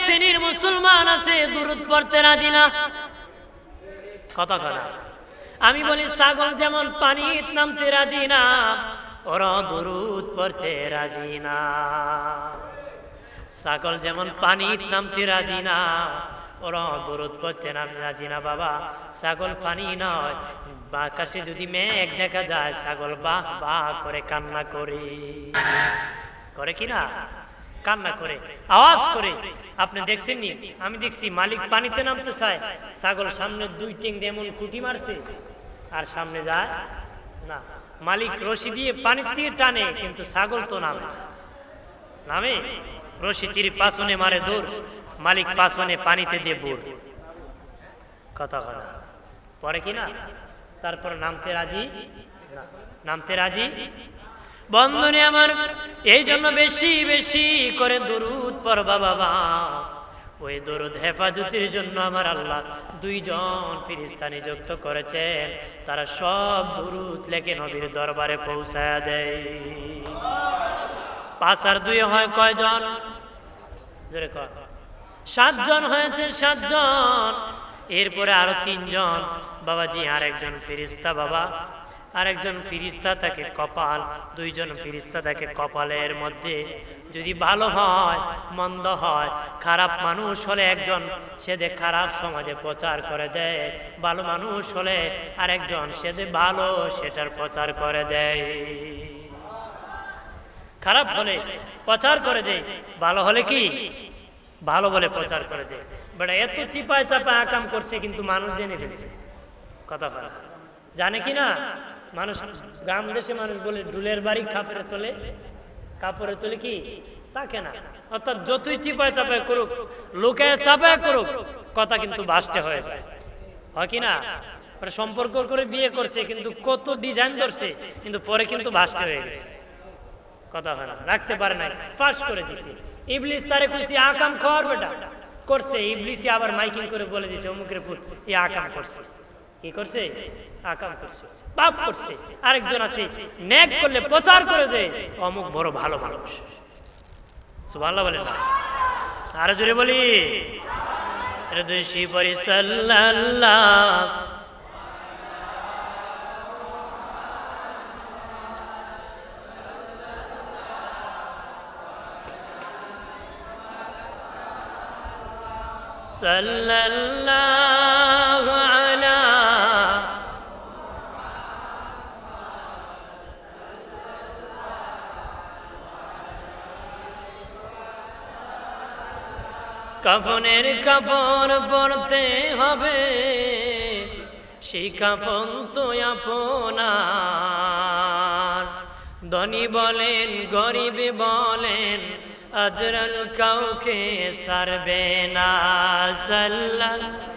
শ্রেণীর মুসলমান আছে দুরূদ পড়তে রাজি না, কথা কথা। আমি বলি ছাগল যেমন পানির নামতে রাজি না, ওরা দুরূদ পড়তে রাজি না। ছাগল যেমন পানির নামতে রাজি না, ওরা দুরূদ পড়তে রাজি না। বাবা, ছাগল পানি নয়, আকাশে যদি মেঘ দেখা যায় ছাগল বাহ বাহ করে কান্না করে, করে কিনা? কান্না করে, আওয়াজ করে। আপনি দেখছেন নি? আমি দেখছি মালিক পানিতে নামতে চায়, ছাগল সামনে দুই টিং দিয়ে এমন কুটি মারছে আর সামনে যায় না। মালিক রশি দিয়ে পানির থেকে টানে, কিন্তু ছাগল তো নামে রশি চিরি পাছনে মারে দৌড়, মালিক পাছনে পানিতে দিয়ে বুড়, কথা কথা। পরে কিনা? তারপর নামতে রাজি, নামতে রাজি। বন্ধনে আমার, এই জন্য বেশি বেশি করে দুরূদ পড়বা বাবা। ওই দুরূদ হেফাজতের জন্য আমার আল্লাহ দুইজন ফেরেশতা নিযুক্ত করেছেন, তারা সব দুরূদ লেখে নবীর দরবারে পৌঁছায়া দেয়। 5 আর 2 হয় কয়জন? জোরে কয়। 7 জন হয়েছে, 7 জন। এরপরে আরো 3 জন বাবাজি, আরেকজন ফেরেশতা বাবা, আরেকজন ফেরেশতা তাকে কপাল, 2 জন ফেরেশতা তাকে কপালের মধ্যে। যদি ভালো হয় মন্দ হয়, খারাপ মানুষ হলে একজন সে যে খারাপ সমাজে প্রচার করে দেয়, ভালো মানুষ হলে আরেকজন সে যে ভালো সেটার প্রচার করে দেয়। খারাপ হলে প্রচার করে দেয়, ভালো হলে কি ভালো বলে প্রচার করে দেয়। বাট এত চিপায় চাপায় আকাম করছে, কিন্তু মানুষ জেনে ফেলছে, কথা বলা জানে কিনা? মানুষ গ্রাম দেশে মানুষ বলে ডুলের বাড়ি কাপড়ে তোলে, কাপড়ে তোলে কি তাকে না। অর্থাৎ যতই চিপায় চাপায় করুক, লোকে চাপায় করুক, কথা কিন্তু বাস্টে হয়ে যায়, হয় কিনা? সম্পর্ক করে বিয়ে করছে, কিন্তু কত ডিজাইন করছে, কিন্তু পরে কিন্তু বাস্টে হয়ে গেছে, কথা হয় না, রাখতে পারে নাই, পাস করে দিছে। ইবলিস তারে কইছে আকাম কর বেটা, করছে। ইবলিসই আবার মাইকিং করে বলে দিছে অমুকের পুত এই আকাম করছে। কি করছে? আকাম করছে, পাপ করছে। আরেকজন আছে নেক করলে প্রচার করে দেয়, অমুক বড় ভালো মানুষ। সুবহানাল্লাহ বলেন না? আরো জোরে বলি, সাল্লাল্লাহু সাল্লাল্লাহু আলা কাফনের কাপড় পরতে হবে, সেই কাফন তো আপনার। ধনী বলেন গরিব বলেন আজরাল কাউকে ছাড়বে না। সাল্লাল্লাহু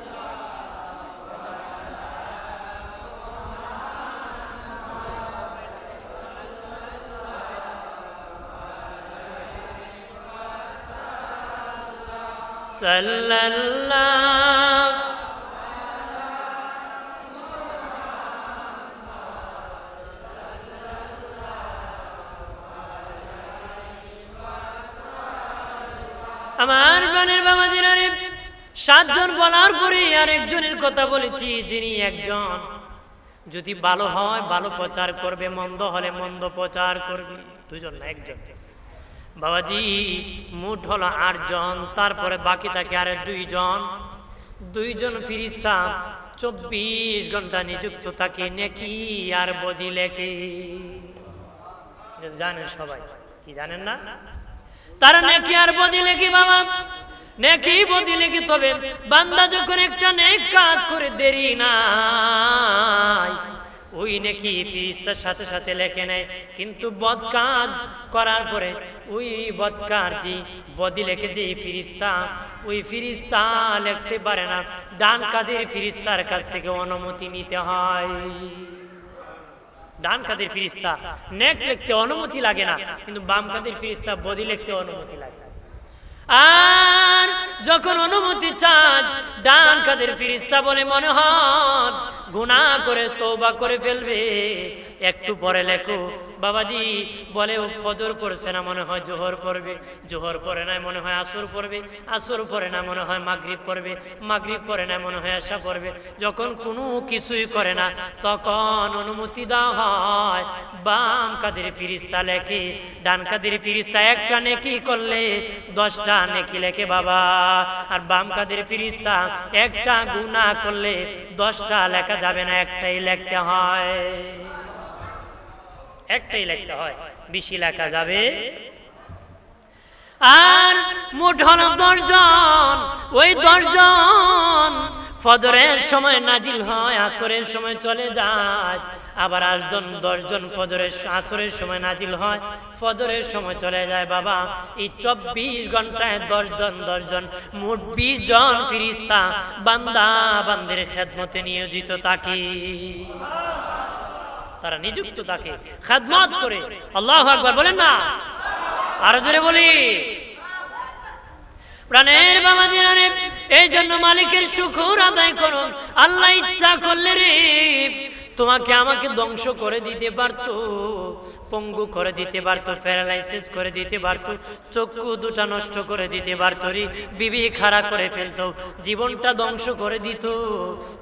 সাল্লাল্লাহু আমার বানের বাবাজিরা রে, 7 জন বলার পরে আরেকজনের কথা বলেছি, যিনি একজন যদি ভালো হয় ভালো প্রচার করবে, মন্দ হলে মন্দ প্রচার করবে। 2 জন না, একজন। বাবাজি মোট হলো 8 জন, তারপরে বাকি থাকে আরে 2 জন। 2 জন ফেরেশতা 24 ঘন্টা নিযুক্ত থাকে নেকি আর বদি লেখে। জানেন সবাই, কি জানেন না? তারা নেকি আর বদি লেখে বাবা, নেকি বদি লেখে। তবে বান্দা যখন একটা নেক কাজ করে দেরি নাই, ওই নেকি ফেরেশতার সাথে সাথে লেখে নেয়। কিন্তু বদ কাজ করার পরে ওই বদকারজি বদি লেখে যে ফেরেশতা, ওই ফেরেশতা লিখতে পারে না। ডান কাদের ফেরেশতার কাছ থেকে অনুমতি নিতে হয়। ডান কাদের ফেরেশতা নেক লিখতে অনুমতি লাগে না, কিন্তু বাম কাদের ফেরেশতা বদি লিখতে অনুমতি লাগে। আর যখন অনুমতি চান ডান কাদের ফেরেশতা বলে, মনে হয় গুনাহ করে তওবা করে ফেলবে, একটু পরে লেখো বাবাজি বলে ফজর পড়ছে না মনে হয় জোহর পড়বে, জোহর পড়ে না মনে হয় আসর পড়বে, আসর পড়ে না মনে হয় মাগরিব পড়বে, মাগরিব পড়ে না মনে হয় এশা পড়বে। যখন কোনো কিছুই করে না তখন অনুমতি দেওয়া হয়, বাম কাদের ফিরিস্তা লেখে, ডান কাদের ফিরিস্তা একটা নেকি করলে 10টা নেকি লেখে বাবা, আর বাম কাদের ফিরিস্তা একটা গুনাহ করলে 10টা লেখা যাবে না, একটাই লিখতে হয়, একটাই লিখতে হয়, বেশি লেখা যাবে। আর মোট হলো 10 জন, ওই 10 জন ফজরের সময় নাজিল হয়, আসরের সময় চলে যায়, আবার 10 জন ফজরের আসরের সময় নাজিল হয়, ফজরের সময় চলে যায় বাবা। এই 24 ঘন্টায় 10 জন মোট 20 জন ফেরেশতা বান্দা বান্দির খেদমতে নিয়োজিত থাকে, তারা নিযুক্ত থাকে, খেদমত করে। আল্লাহু আকবার বলেন না, আরো জোরে বলি। প্রাণের বাবাজিরা রে, এই জন্য মালিকের শুকর আদায় করুন। আল্লাহ ইচ্ছা করলে রে তোমাকে আমাকে ধ্বংস করে দিতে পারতো, পঙ্গু করে দিতে পারতো, প্যারালাইসিস করে দিতে পারতো, চক্ষু দুটা নষ্ট করে দিতে পারতো, রে বিবি খাড়া করে ফেলতো, জীবনটা ধ্বংস করে দিত,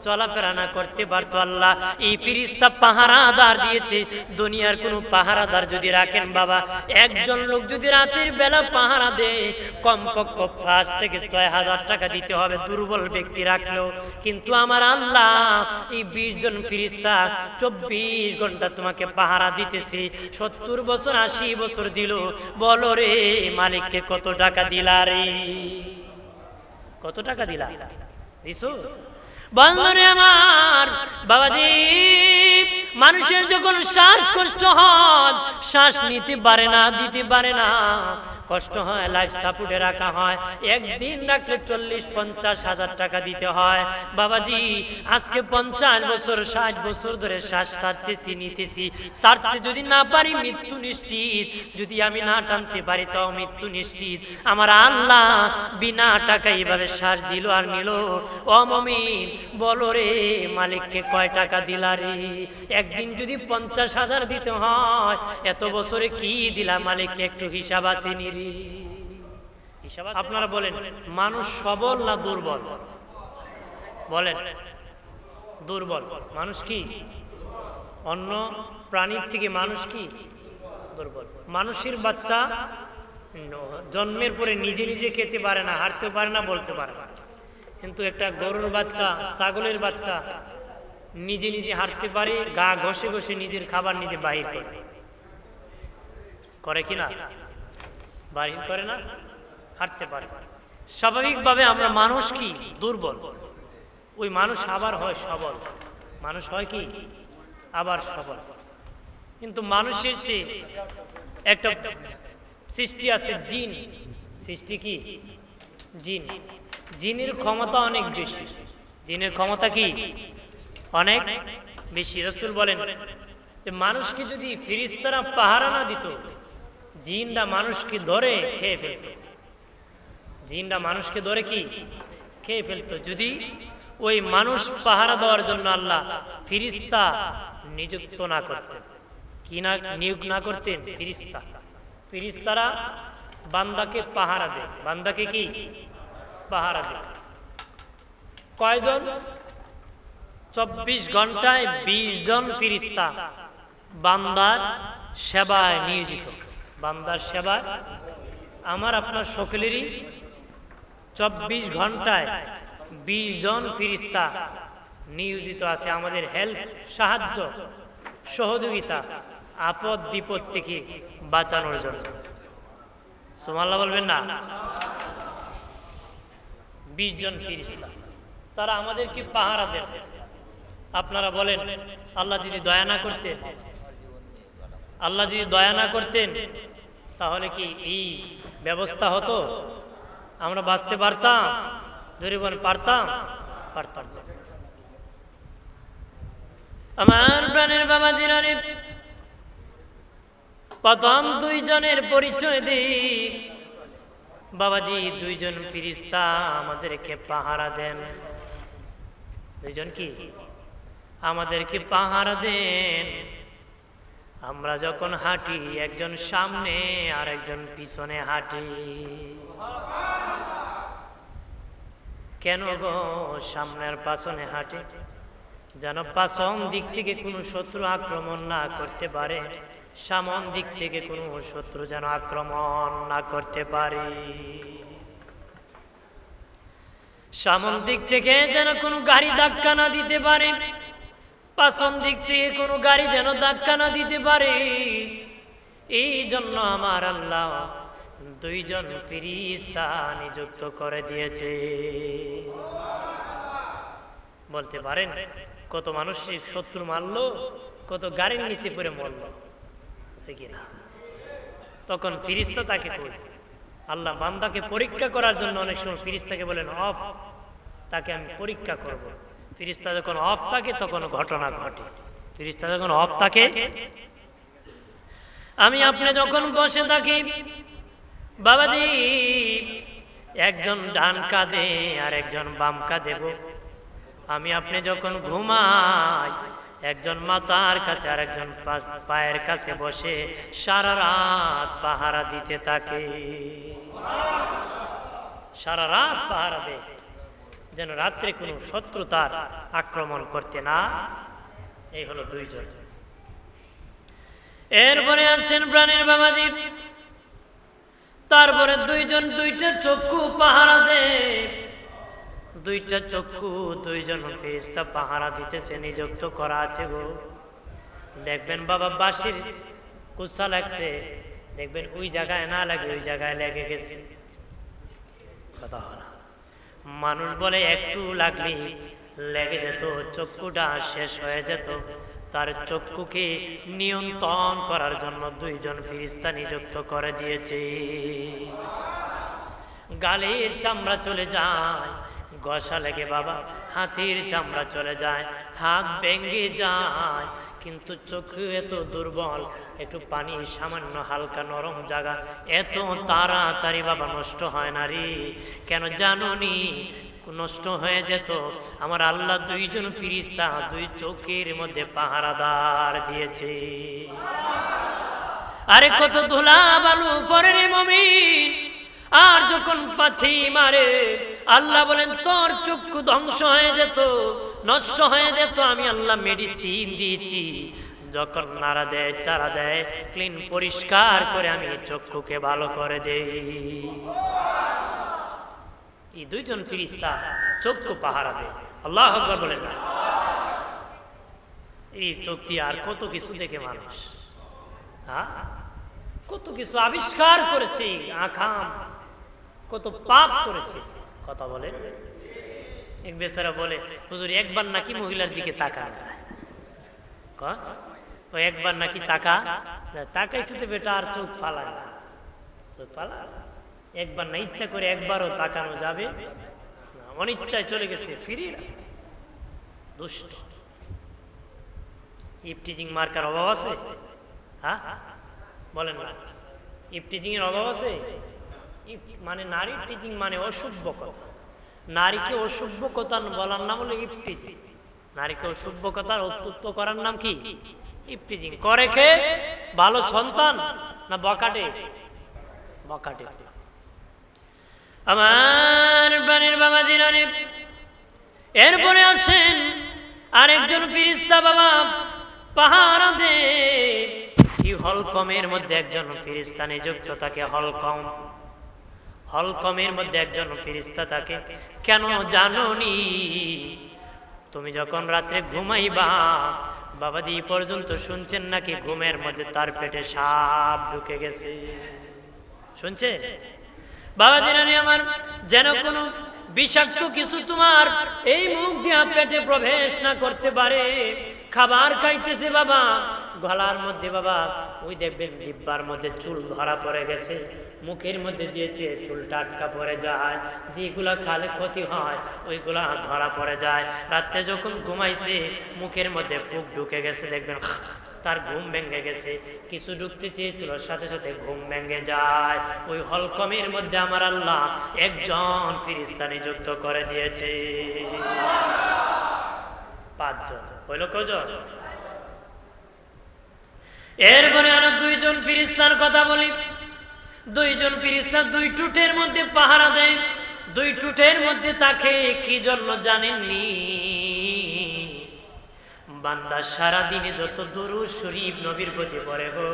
চলাফেরা না করতে পারতো। আল্লাহ এই ফেরেশতা পাহারাদার দিয়েছে। দুনিয়ার কোনো পাহারাদার যদি রাখেন বাবা, একজন লোক যদি রাতের বেলা পাহারা দেয় কমপক্ষে 5 থেকে 6,000 টাকা দিতে হবে, দুর্বল ব্যক্তি রাখলেও। কিন্তু আমার আল্লাহ এই 20 জন ফেরেশতা 24 ঘন্টা তোমাকে পাহারা দিতেছে। 70 বছর 80 বছর দিল, বলো রে মালিককে কত টাকা দিলা রে, কত টাকা দিলা দিছো? বন্ধুরে আমার বাবাজি, মানুষের যখন শ্বাসকষ্ট হয়, শ্বাস নিতে পারে না, দিতে পারে না, কষ্ট হয়, লাইফ সাপোর্টে রাখা হয়, একদিন রাখলে 40-50 হাজার টাকা দিতে হয়। বাবাজি আজকে 50 বছর 60 বছর ধরে শ্বাস ছাড়তেছি, নিতেছি, ছাড়তে যদি না পারি মৃত্যু নিশ্চিত, যদি আমি না টানতে পারি তাও মৃত্যু নিশ্চিত। আমার আল্লাহ বিনা টাকা এইভাবে শ্বাস দিল আর নিল। ও মুমিন বলো রে মালিককে কয় টাকা দিলা রে? একদিন যদি 50,000 দিতে হয়, এত বছরে কি দিলা মালিককে একটু হিসাব আছে নি রে? আপনারা বলেন মানুষ সবল না দুর্বল? বলেন দুর্বল। মানুষ কি অন্য প্রাণীর থেকে মানুষ কি দুর্বল। মানুষের বাচ্চা জন্মের পরে নিজে নিজে খেতে পারে না, হাঁটতে পারে না, বলতে পারে না, কিন্তু একটা গরুর বাচ্চা, ছাগলের বাচ্চা নিজে নিজে হাঁটতে পারে, গা ঘষে ঘষে নিজের খাবার নিজে বাহির করে, করে কিনা? বাহির করে না, হাঁটতে পারে। স্বাভাবিকভাবে আমরা মানুষ কি দুর্বল, ওই মানুষ আবার হয় সবল, মানুষ হয় কি আবার সবল। কিন্তু মানুষের চেয়ে একটা সৃষ্টি আছে জিন, সৃষ্টি কি জিন, জিনের ক্ষমতা অনেক বেশি, জিনের ক্ষমতা কি অনেক বেশি। রাসূল বলেন যে মানুষকে যদি ফেরেশতারা পাহারা না দিত, জিনরা মানুষকে ধরে খেয়ে ফেলত, জিনরা মানুষকে ধরে কি খেয়ে ফেলতো, যদি ওই মানুষ পাহারা দেওয়ার জন্য আল্লাহ ফেরেশতা নিযুক্ত না করতেন। কি না নিয়োগ না করতেন? ফেরেশতা। ফেরেশতারা বান্দাকে পাহারা দেয়, বান্দাকে কি পাহারা দেয়। কয়জন? 24 ঘন্টায় 20 জন ফেরেশতা বান্দার সেবায় নিয়োজিত, বান্দার সেবায়। আমার আপনার সকলেরই 24 ঘন্টায় 20 জন ফেরেশতা নিয়োজিত আছে আমাদের হেল্প, সাহায্য, সহযোগিতা, আপদ বিপদ থেকে বাঁচানোর জন্য। সুবহানাল্লাহ বলবেন না? 20 জন ফেরেশতা, তারা আমাদেরকে পাহারা দেন। আপনারা বলেন আল্লাহ যদি দয়া না করতেন, আল্লাহ যদি দয়া না করতেন তাহলে কি এই ব্যবস্থা হতো? আমরা বাঁচতে পারতাম? যদি বলেন পারতাম? পারতাম। আমার প্রাণের বাবাজিরা রে, প্রথম 2 জনের পরিচয় দিই বাবাজি। 2 জন ফেরেশতা আমাদেরকে পাহারা দেন। 2 জন কি আমাদেরকে পাহারা দেন। আমরা যখন হাঁটি একজন সামনে আর একজন পিছনে হাঁটি। কেন গো সামনের পাছনে হাঁটে? যেন পাছন দিক থেকে কোনো শত্রু আক্রমণ না করতে পারে, সামন দিক থেকে কোনো শত্রু যেন আক্রমণ না করতে পারে। সামন দিক থেকে যেন কোনো গাড়ি ধাক্কা না দিতে পারে, পাছন দিক থেকে কোনো গাড়ি যেন ধাক্কা না দিতে পারে। এই জন্য আমার আল্লাহ দুইজন ফেরেশতা নিযুক্ত করে দিয়েছে। বলতে পারেন কত মানুষ শত্রু মারলো, কত গাড়ির নিচে পড়ে মরলো, আছে কিনা? তখন ফেরেশতা তাকে কই আল্লাহ বান্দাকে পরীক্ষা করার জন্য অনেক সময় ফেরেশতাকে বলেন অফ, তাকে আমি পরীক্ষা করব। ফেরেশতা যখন অফ থাকে তখন ঘটনা ঘটে। ফেরেশতা যখন অফ থাকে, আমি আপনি যখন বসে থাকি বাবাজি, একজন ডান কাঁধে আর একজন বাম কাঁধে, আমি আপনি যখন ঘুমাই একজন মাথার কাছে আর একজন পায়ের কাছে বসে সারা রাত পাহারা দিতে থাকে। সারা রাত পাহারা দেয় যেন রাত্রে কোনো শত্রু তার আক্রমণ করতে না। এই হলো দুইজন। এরপরে আছেন প্রাণীর বাবাজি, তারপরে দুইজন দুইটা চক্ষু পাহারা দেয়। দুইটা চক্ষু দুইজন ফেরেশতা পাহারা দিতেছে, নিযুক্ত করা আছে গো। দেখবেন বাবা বাঁশির কুচ্ছা লাগছে, দেখবেন ওই জায়গায় না লাগে ওই জায়গায় লেগে গেছে। কথা হলো মানুষ বলে একটু লাগলে লেগে যেত, চক্ষুটা শেষ হয়ে যেত। তার চক্ষুকে নিয়ন্ত্রণ করার জন্য দুইজন ফেরেশতা নিযুক্ত করে দিয়েছে। গালের চামড়া চলে যায়, গসা লেগে বাবা হাতির চামড়া চলে যায়, হাত ভেঙে যায়, কিন্তু চোখে এত দুর্বল, একটু পানি সামান্য হালকা নরম জায়গা এত তাড়াতাড়ি বাবা নষ্ট হয় না রে। কেন জানোনি? নষ্ট হয়ে যেত। আমার আল্লাহ দুইজন ফেরেশতা দুই চোখের মধ্যে পাহারাদার দিয়েছে। আরে কত ধুলা বালু পরে রে মুমিন, আর যখন পাথি মারে আল্লাহ বলেন তোর চক্ষু ধ্বংস হয়ে যেত, নষ্ট হয়ে যেত। আমি আল্লাহ মেডিসিন দিয়েছি, যখন নাড়া দেয় চারা দেয় ক্লিন পরিষ্কার করে আমি চক্ষুকে ভালো করে দেই। এই দুইজন ফেরেশতা চক্ষু পাহারা দেয়। আল্লাহু আকবার বলেন না? এই চোখ দিয়ে আর কত কিছু দেখে মানুষ, কত কিছু আবিষ্কার করেছে, আখাম কত পাপ করেছে। কথা বলে এক বেচারা বলে হুজুর একবার নাকি মহিলার দিকে তাকানো যায়, ও একবার নাকি তাকাইছে তো বেটা আর চোখ ফালায় না, চোখ ফালায় একবার না, ইচ্ছা করে একবারও তাকানো যাবে না, অনিচ্ছায় চলে গেছে ফিরি না। দুষ্ট ইফটিজিং মার্কার অভাব আছে? হ্যাঁ বলেন না, ইফটিজিং এর অভাব আছে? মানে নারী টিচিং মানে অসভ্য কথা। নারীকে অসভ্য কথা বলার নাম হলো ইফটিজিং। নারীকে অসভ্য কথার অত্যুত্ব করার নাম কি? ইফটিজিং। করে কে? ভালো সন্তান না বকাটে? বকাটে। আমার প্রাণের বাবা জিরানি, এরপরে আসেন আরেকজন ফেরেশতা বাবা পাহারা দেয়। এই হলকমের মধ্যে একজন ফেরেশতা নিযুক্ত থাকে। হলকমের মধ্যে একজন ফেরেশতা থাকে। কেন জানোনি? তুমি যখন রাত্রে ঘুমাইবা বাবাজি পর্যন্ত শুনছেন নাকি ঘুমের মধ্যে তার পেটে সাপ ঢুকে গেছে? শুনছে বাবাজি রানী আমার? যেন কোনো বিষাক্ত কিছু তোমার এই মুখ দিয়া পেটে প্রবেশ না করতে পারে। খাবার খাইতেছে বাবা, গলার মধ্যে বাবা ওই দেখবেন জিহ্বার মধ্যে চুল ধরা পড়ে গেছে, মুখের মধ্যে দিয়েছে চুলটা আটকা পড়ে যায়, যেগুলা খালে ক্ষতি হয় ওইগুলা ধরা পড়ে যায়। রাত্রে যখন ঘুমাইছে মুখের মধ্যে পুক ঢুকে গেছে, দেখবেন তার ঘুম ভেঙে গেছে, কিছু ঢুকতে চেয়েছিল সাথে সাথে ঘুম ভেঙে যায়। ওই হলকমের মধ্যে আমার আল্লাহ একজন ফেরেশতা নিযুক্ত করে দিয়েছে। 5 জন। হইল কজন? এরপরে আরো 2 জন ফেরেশতার কথা বলি। 2 জন ফেরেশতা 2 টুটের মধ্যে পাহারা দেয়। 2 টুটের মধ্যে তাকে কি জন্য জানেননি? বান্দা সারা দিনে যত দুরূদ শরীফ নবীর প্রতি পড়ে গো,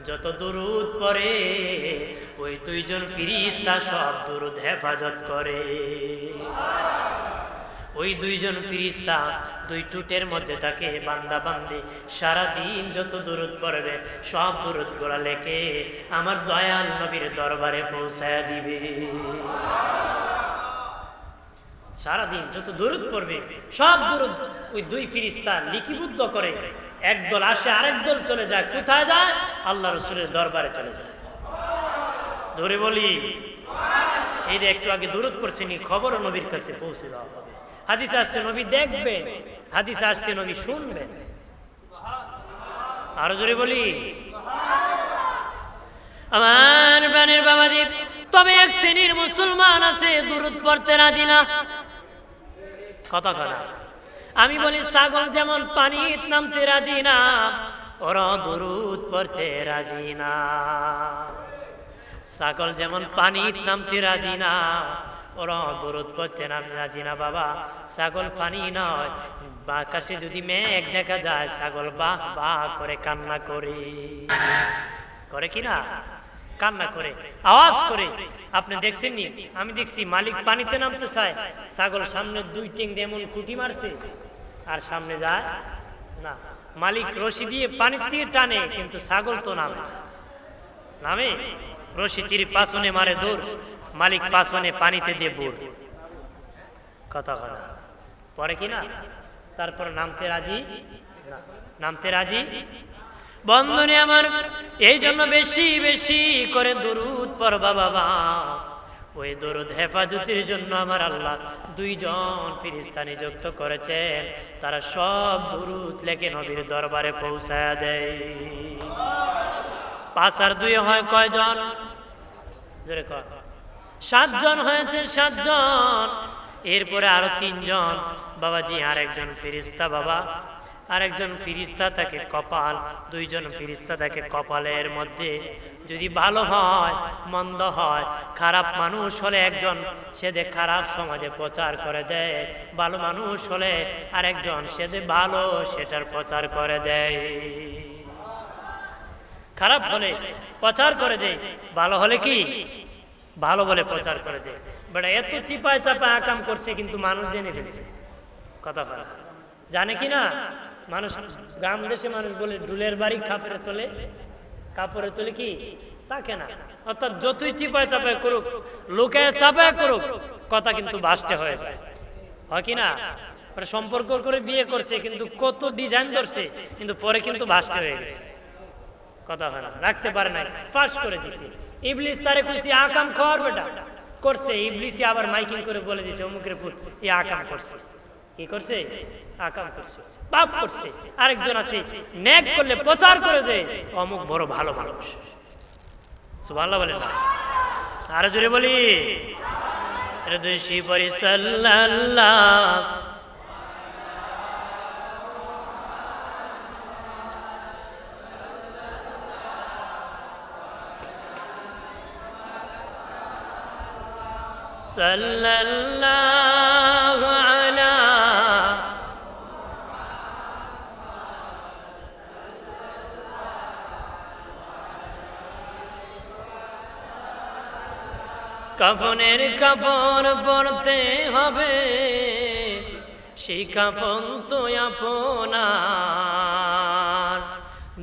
যত দুরূদ পড়ে, ওই 2 জন ফেরেশতা সব দুরূদ হেফাজত করে। ওই 2 জন ফেরেশতা 2 টুটের মধ্যে থাকে, বান্দা বান্দি সারা দিন যত দুরূদ পড়বে সব দুরূদ গুলা লেখে আমার দয়াল নবীর দরবারে পৌঁছায়া দিবে। সারা দিন যত দুরূদ পড়বে সব দুরূদ ওই 2 ফেরেশতা লিপিবদ্ধ করে। একদল আসে, আরেক দল চলে যায়। কোথায় যায়? আল্লাহ রাসূলের দরবারে চলে যায়। ধরে বলি, এই যে একটু আগে দুরূদ পড়ছেনি, খবরও নবীর কাছে পৌঁছে দেওয়া হবে। হাদিস আসছে নবী দেখবেন, হাদিস আসছে নবী শুনবেন। আরো জোরে বলি, আমার প্রাণের বাবাজি। তবে এক শ্রেণীর মুসলমান আছে দুরূদ পড়তে রাজি না। কথা কথা আমি বলি, ছাগল যেমন পানিতে নামতে রাজি না, ওরা দুরূদ পড়তে রাজি না। ছাগল যেমন পানিতে নামতে রাজি না, ওরা দুরূদ পড়তে রাজি না বাবা। ছাগল পানি নয়, আকাশে যদি মেঘ দেখা যায় ছাগল বাহ বাহ করে কান্না করে। করে কিনা? কান্না করে, আওয়াজ করে। আপনি দেখছেন নি? আমি দেখছি মালিক পানিতে নামতে চায়, ছাগল সামনে 2 টিং দিয়ে এমন কুটি মারছে আর সামনে যায় না। মালিক রশি দিয়ে পানির দিয়ে টানে, কিন্তু ছাগল তো নামে রশি চিরি পাছনে মারে দৌড়, মালিক পাছনে পানিতে দিয়ে বুড়। কথা কথা পরে কিনা? তারপর নামতে রাজি না, নামতে রাজি। বন্ধনে আমার, এই জন্য বেশি বেশি করে দুরূদ পড়বা বাবা। ওই দুরূদ হেফাজতের জন্য আমার আল্লাহ 2 জন ফেরেশতা নিযুক্ত করেছেন। তারা সব দুরূদ লেখে নবীর দরবারে পৌঁছায়া দেয়। 5 আর 2 হয় কয়জন? জোরে কয়। 7 জন হয়েছে, 7 জন। এরপরে আরো 3 জন বাবাজি, আরেকজন ফেরেশতা বাবা, আরেকজন ফেরেশতা তাকে কপাল। 2 জন ফেরেশতা তাকে কপালের মধ্যে যদি ভালো হয় মন্দ হয়, খারাপ মানুষ হলে একজন সে যে খারাপ সমাজে প্রচার করে দেয়, ভালো মানুষ হলে আরেকজন সে যে ভালো সেটার প্রচার করে দেয়। খারাপ হলে প্রচার করে দেয়, ভালো হলে কি ভালো বলে প্রচার করে দেয়। বাট এত চিপায় চাপায় আকাম করছে কিন্তু মানুষ জেনে ফেলছে। কথা বলা জানে কি না? মানুষ গ্রাম দেশে মানুষ বলে ডুলের বাড়ি কাপড়ে তোলে, কাপড়ে তোলে কি তাকে না। অর্থাৎ যতই চিপায় চাপায় করুক, লোকে চাপায় করুক, কথা কিন্তু বাস্টে হয়ে যায়। হয় কি না? সম্পর্ক করে বিয়ে করছে কিন্তু কত ডিজাইন করছে, কিন্তু পরে কিন্তু বাস্টে হয়ে গেছে। কথা হয় না, রাখতে পারে নাই, পাস করে দিছে। ইবলিস তারে কইছে আকাম খাওয়ার বেটা করছে, ইবলিসই আবার মাইকিং করে বলে দিছে অমুকের পুত এই আকাম করছে। কি করছে? আকাম করছে, পাপ করছে। আরেকজন আছে নেক করলে প্রচার করে দেয় অমুক বড় ভালো মানুষ। সুবহানাল্লাহ বলেন না? আরো জোরে বলি, সাল্লাল্লাহু সাল্লাল্লাহু আলা কাফনের কাপড় পরতে হবে, সেই কাফন তো আপনার।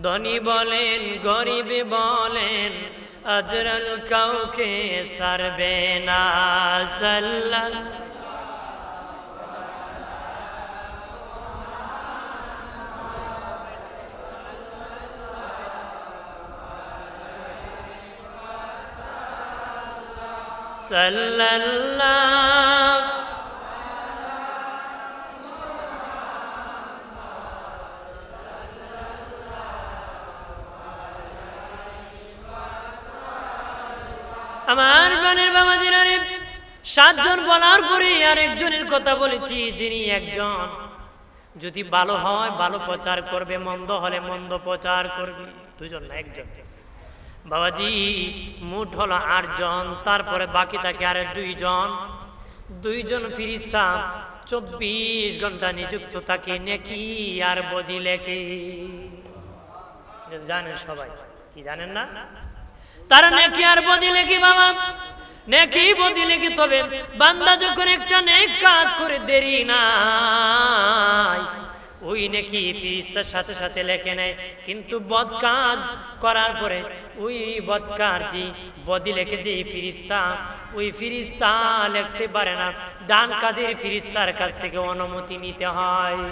ধনী বলেন গরিব বলেন আজরাল কাউকে সারবে না। সাল্লাল্লাহু সাল্লাল্লাহু আমার বানের বাবাজিরা রে, 7 জন বলার পরে আরেকজনের কথা বলেছি, যিনি একজন যদি ভালো হয় ভালো প্রচার করবে, মন্দ হলে মন্দ প্রচার করবে। দুজন না, একজন। বাবাজি মোট হলো 8 জন, তারপরে বাকি থাকে আরে 2 জন। 2 জন ফেরেশতা 24 ঘন্টা নিযুক্ত থাকে নেকি আর বদি লেখে। জানেন সবাই, কি জানেন না? তারা নেকি আর বদি লেখে বাবা, নেকি বদি লেখে। তবে বান্দা যখন একটা নেক কাজ করে দেরি নাই, ওই নেকি ফেরেশতার সাথে সাথে লেখে নেয়। কিন্তু বদ কাজ করার পরে ওই বদ কাজ যে বদি লেখে যে ফেরেশতা, ওই ফেরেশতা লিখতে পারে না। ডান কাদের ফেরেশতার কাছ থেকে অনুমতি নিতে হয়।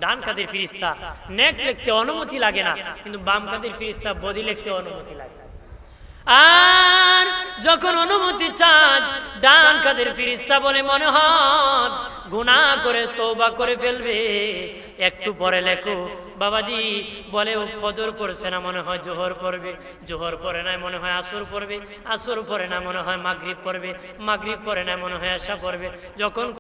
ডান কাদের ফেরেশতা নেক লিখতে অনুমতি লাগে না, কিন্তু বাম কাদের ফেরেশতা বদি লিখতে অনুমতি লাগে। আর যখন অনুমতি চান ডান কাদের ফেরেশতা বলে মনে হয় গুনাহ করে তওবা করে ফেলবে, একটু পরে লেখো। বাবাজি বলে ও ফজর পড়ছে না, মনে হয় জোহর পড়বে, জোহর পড়ে না মনে হয় আসর পড়বে, আসর পড়ে না মনে হয় মাগরিব পড়বে, মাগরিব পড়ে না মনে হয় এশা পড়বে। যখন